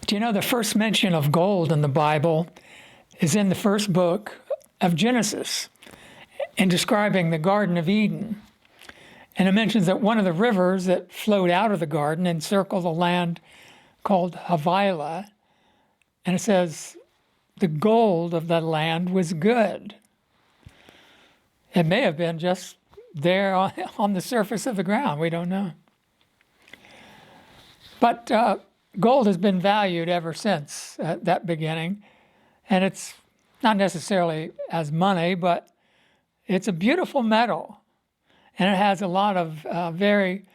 Do you know the first mention of gold in the Bible is in the first book of Genesis in describing the Garden of Eden? And it mentions that one of the rivers that flowed out of the garden encircled a land called Havilah. And it says the gold of the land was good. It may have been just there on the surface of the ground. We don't know. But gold has been valued ever since that beginning. And it's not necessarily as money, but it's a beautiful metal. And it has a lot of very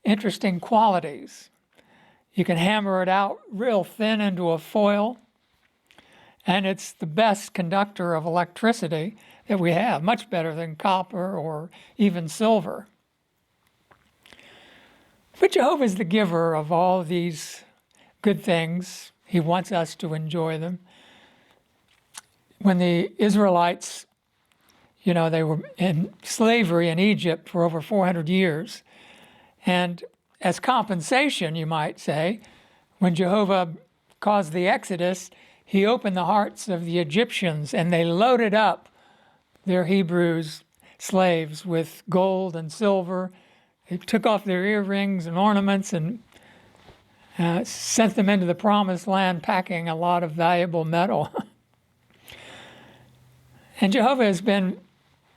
interesting qualities. You can hammer it out real thin into a foil. And it's the best conductor of electricity that we have, much better than copper or even silver. But Jehovah is the giver of all these good things. He wants us to enjoy them. When the Israelites, they were in slavery in Egypt for over 400 years. And as compensation, you might say, when Jehovah caused the Exodus, he opened the hearts of the Egyptians and they loaded up their Hebrews, slaves, with gold and silver. They took off their earrings and ornaments and sent them into the promised land packing a lot of valuable metal. And Jehovah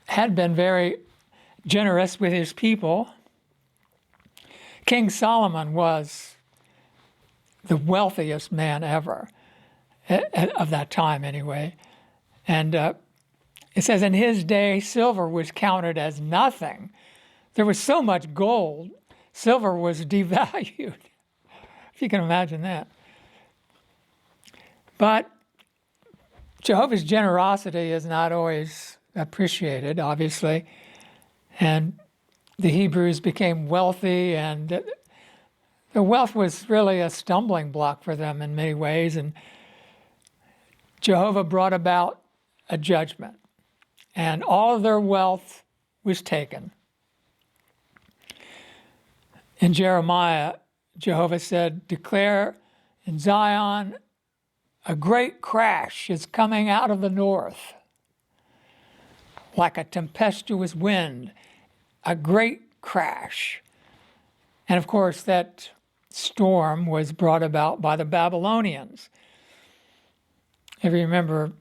had been very generous with his people. King Solomon was the wealthiest man ever, of that time anyway. And it says in his day, silver was counted as nothing. There was so much gold, silver was devalued, if you can imagine that. But Jehovah's generosity is not always appreciated, obviously. And the Hebrews became wealthy, and the wealth was really a stumbling block for them in many ways. And Jehovah brought about a judgment, and all of their wealth was taken. In Jeremiah, Jehovah said, "Declare in Zion, a great crash is coming out of the north, like a tempestuous wind, a great crash." And of course, that storm was brought about by the Babylonians. If you remember,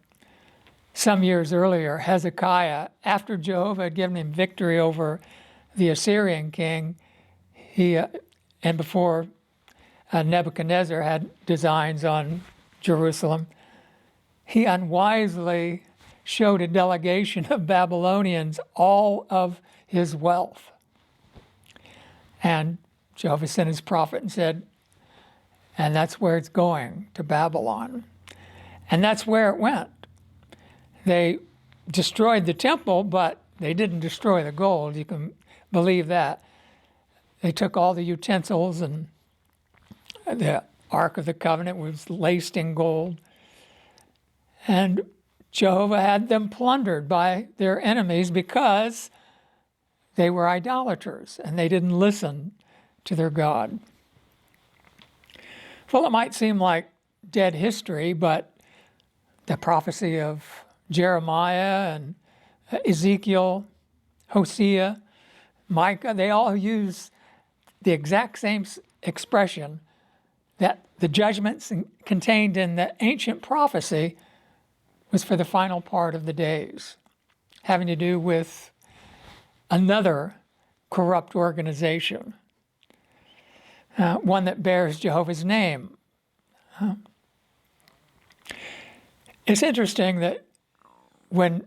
some years earlier, Hezekiah, after Jehovah had given him victory over the Assyrian king, and before Nebuchadnezzar had designs on Jerusalem, he unwisely showed a delegation of Babylonians all of his wealth. And Jehovah sent his prophet and said, and that's where it's going, to Babylon. And that's where it went. They destroyed the temple, but they didn't destroy the gold. You can believe that. They took all the utensils, and the Ark of the Covenant was laced in gold. And Jehovah had them plundered by their enemies because they were idolaters and they didn't listen to their God. Well, it might seem like dead history, but the prophecy of Jeremiah and Ezekiel, Hosea, Micah, they all use the exact same expression, that the judgments contained in the ancient prophecy was for the final part of the days, having to do with another corrupt organization, one that bears Jehovah's name. It's interesting that when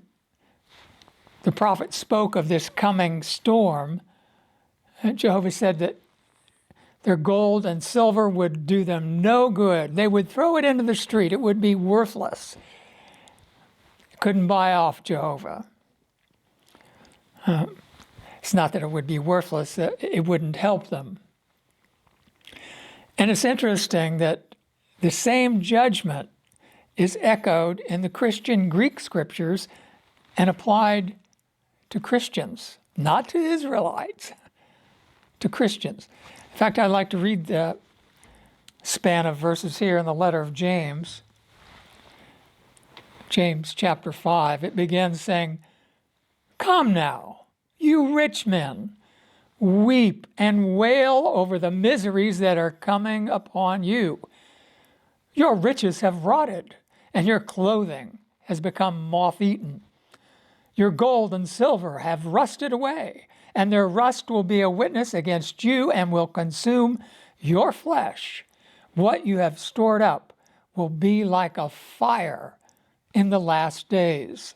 the prophet spoke of this coming storm, Jehovah said that their gold and silver would do them no good. They would throw it into the street. It would be worthless. Couldn't buy off Jehovah. It's not that it would be worthless, it wouldn't help them. And it's interesting that the same judgment is echoed in the Christian Greek scriptures and applied to Christians, not to Israelites, to Christians. In fact, I'd like to read span of verses here in the letter of James, James chapter 5, it begins saying, "Come now, you rich men, weep and wail over the miseries that are coming upon you. Your riches have rotted, and your clothing has become moth-eaten. Your gold and silver have rusted away, and their rust will be a witness against you and will consume your flesh. What you have stored up will be like a fire in the last days."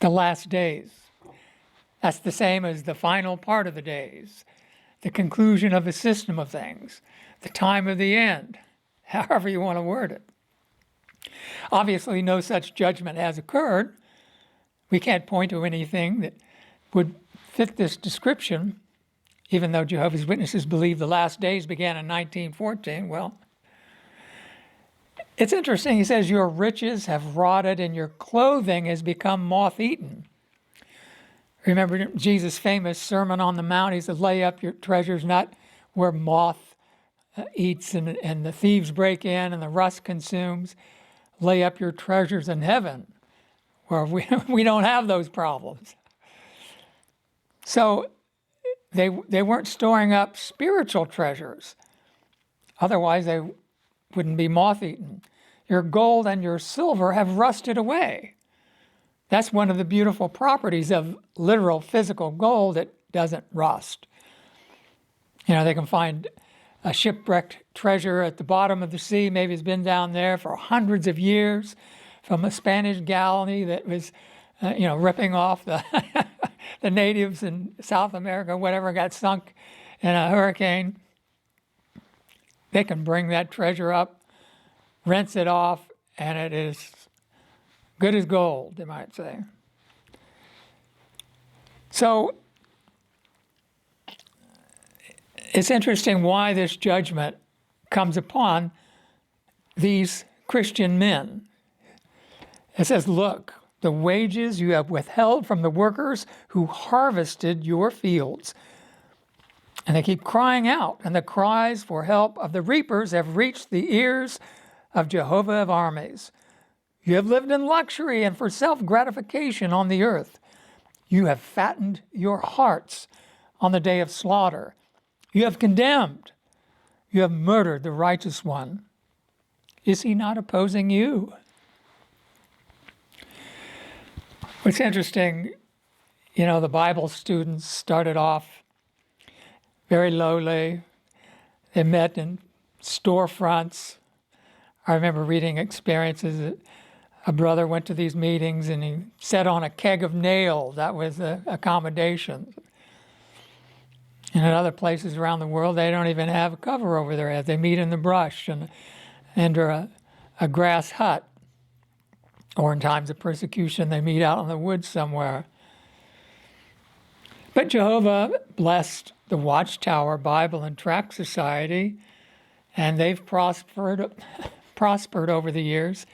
The last days. That's the same as the final part of the days, the conclusion of a system of things, the time of the end, however you want to word it. Obviously, no such judgment has occurred. We can't point to anything that would fit this description, even though Jehovah's Witnesses believe the last days began in 1914. Well, it's interesting. He says, "Your riches have rotted and your clothing has become moth-eaten." Remember Jesus' famous Sermon on the Mount? He said, "Lay up your treasures not where moth eats and the thieves break in and the rust consumes. Lay up your treasures in heaven, where we don't have those problems." So they weren't storing up spiritual treasures. Otherwise, they wouldn't be moth-eaten. Your gold and your silver have rusted away. That's one of the beautiful properties of literal physical gold. It doesn't rust. They can find a shipwrecked treasure at the bottom of the sea. Maybe it's been down there for hundreds of years from a Spanish galley that was, ripping off the the natives in South America, whatever, got sunk in a hurricane. They can bring that treasure up, rinse it off, and it is good as gold, they might say. So it's interesting why this judgment comes upon these Christian men. It says, "Look, the wages you have withheld from the workers who harvested your fields." And they keep crying out, and the cries for help of the reapers have reached the ears of Jehovah of armies. You have lived in luxury and for self-gratification on the earth. You have fattened your hearts on the day of slaughter. You have condemned. You have murdered the righteous one. Is he not opposing you? What's interesting, the Bible students started off very lowly. They met in storefronts. I remember reading experiences that a brother went to these meetings and he sat on a keg of nails. That was the accommodation. And in other places around the world, they don't even have a cover over their head. They meet in the brush and under a grass hut. Or in times of persecution, they meet out in the woods somewhere. But Jehovah blessed the Watchtower Bible and Tract Society, and they've prospered over the years.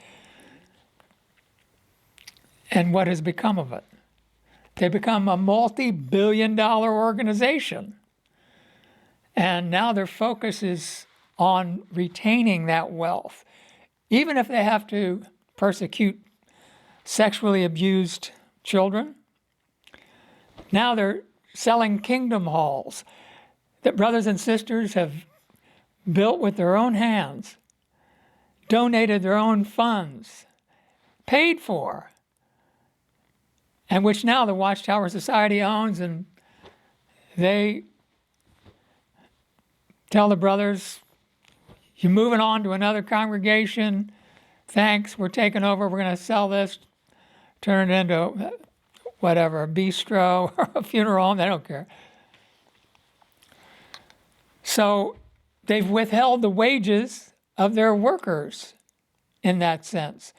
And what has become of it? They become a multi-billion-dollar organization. And now their focus is on retaining that wealth. Even if they have to persecute sexually abused children, now they're selling kingdom halls that brothers and sisters have built with their own hands, donated their own funds, paid for, and which now the Watchtower Society owns, and they tell the brothers, "You're moving on to another congregation. Thanks, we're taking over. We're going to sell this, turn it into whatever, a bistro or a funeral home." They don't care. So they've withheld the wages of their workers in that sense.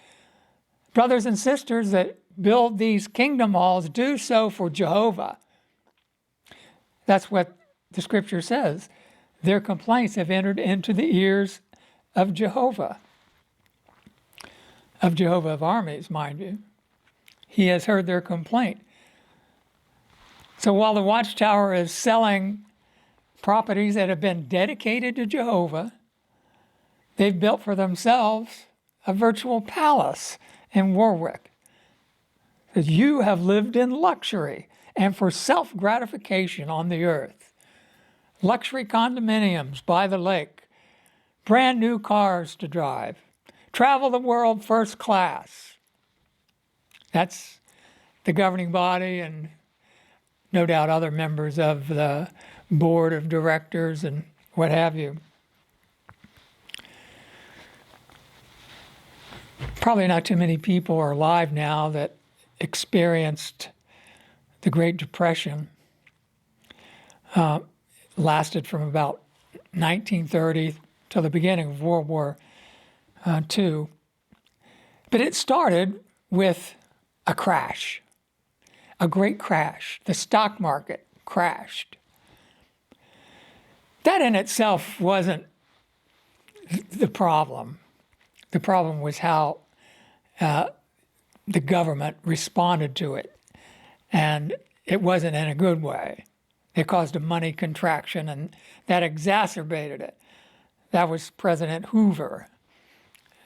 Brothers and sisters that build these kingdom halls do so for Jehovah. That's what the scripture says. Their complaints have entered into the ears of Jehovah of armies, mind you. He has heard their complaint. So while the Watchtower is selling properties that have been dedicated to Jehovah. They've built for themselves a virtual palace in Warwick. That you have lived in luxury and for self-gratification on the earth. Luxury condominiums by the lake, brand new cars to drive, travel the world first class. That's the governing body and no doubt other members of the board of directors and what have you. Probably not too many people are alive now that experienced the Great Depression. Lasted from about 1930 till the beginning of World War II. But it started with a crash, a great crash. The stock market crashed. That in itself wasn't the problem. The problem was how the government responded to it. And it wasn't in a good way. It caused a money contraction, and that exacerbated it. That was President Hoover.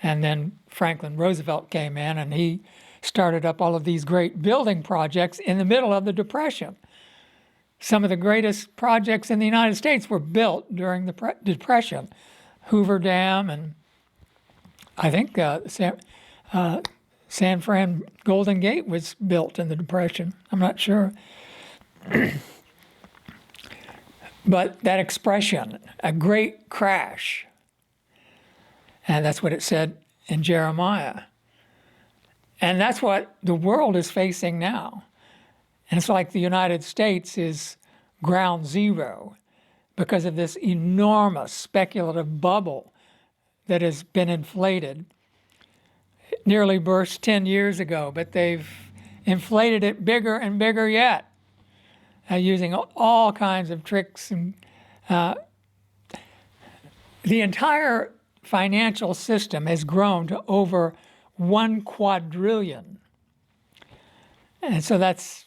And then Franklin Roosevelt came in, and he started up all of these great building projects in the middle of the Depression. Some of the greatest projects in the United States were built during the Depression. Hoover Dam, and I think San Fran Golden Gate was built in the Depression. I'm not sure. But that expression, a great crash, and that's what it said in Jeremiah. And that's what the world is facing now. And it's like the United States is ground zero because of this enormous speculative bubble that has been inflated. It nearly burst 10 years ago, but they've inflated it bigger and bigger yet. Using all kinds of tricks. And the entire financial system has grown to over 1 quadrillion. And so that's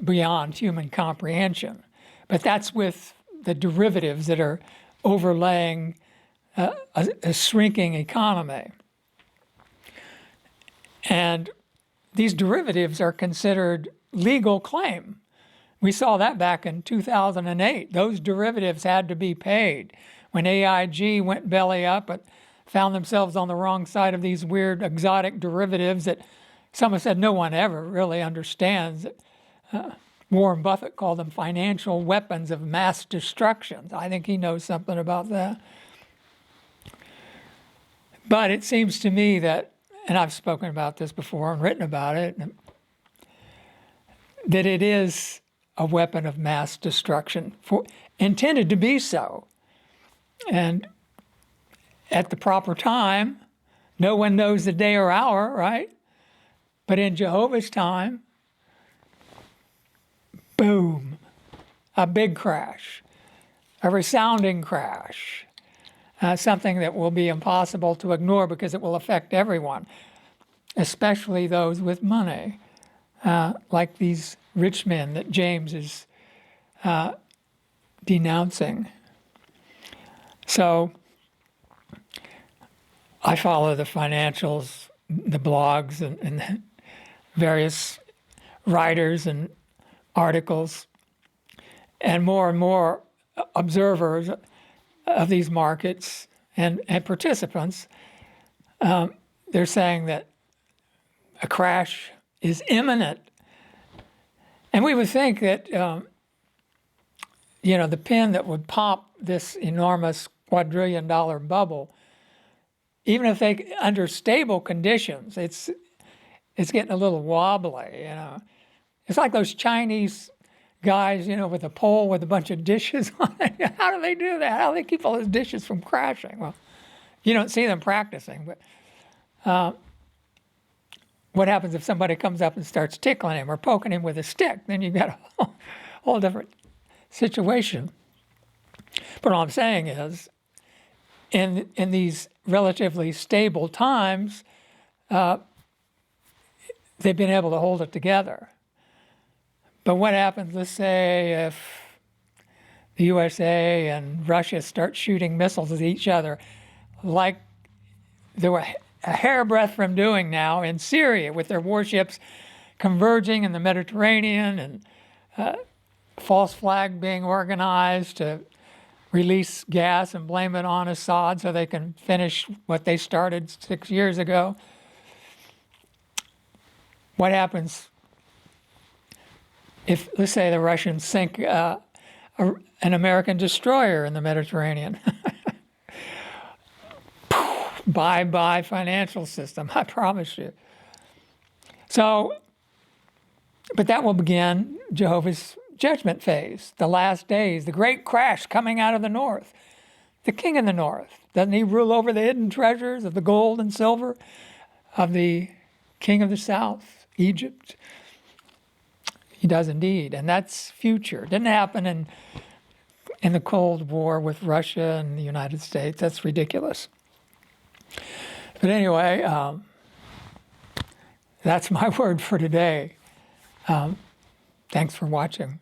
beyond human comprehension. But that's with the derivatives that are overlaying a shrinking economy. And these derivatives are considered legal claim. We saw that back in 2008. Those derivatives had to be paid. When AIG went belly up and found themselves on the wrong side of these weird exotic derivatives that someone said no one ever really understands. Warren Buffett called them financial weapons of mass destruction. I think he knows something about that. But it seems to me that, and I've spoken about this before and written about it, that it is a weapon of mass destruction, intended to be so. And at the proper time, no one knows the day or hour, right? But in Jehovah's time, boom, a big crash, a resounding crash, something that will be impossible to ignore because it will affect everyone, especially those with money, like these rich men that James is denouncing. So I follow the financials, the blogs, and various writers and articles, and more observers of these markets and participants. They're saying that a crash is imminent. And we would think that, the pin that would pop this enormous quadrillion-dollar bubble, even if they, under stable conditions, it's getting a little wobbly, It's like those Chinese guys, with a pole with a bunch of dishes on it. How do they do that? How do they keep all those dishes from crashing? Well, you don't see them practicing, but what happens if somebody comes up and starts tickling him or poking him with a stick? Then you've got a whole different situation. But all I'm saying is, in these relatively stable times, they've been able to hold it together. But what happens, let's say, if the USA and Russia start shooting missiles at each other, like they were a hairbreadth from doing now in Syria with their warships converging in the Mediterranean and false flag being organized to release gas and blame it on Assad so they can finish what they started 6 years ago. What happens if, let's say, the Russians sink an American destroyer in the Mediterranean? Bye-bye financial system, I promise you. So, but that will begin Jehovah's judgment phase, the last days, the great crash coming out of the north. The king in the north, doesn't he rule over the hidden treasures of the gold and silver of the king of the south, Egypt? He does indeed, and that's future. It didn't happen in the Cold War with Russia and the United States. That's ridiculous. But anyway, that's my word for today. Thanks for watching.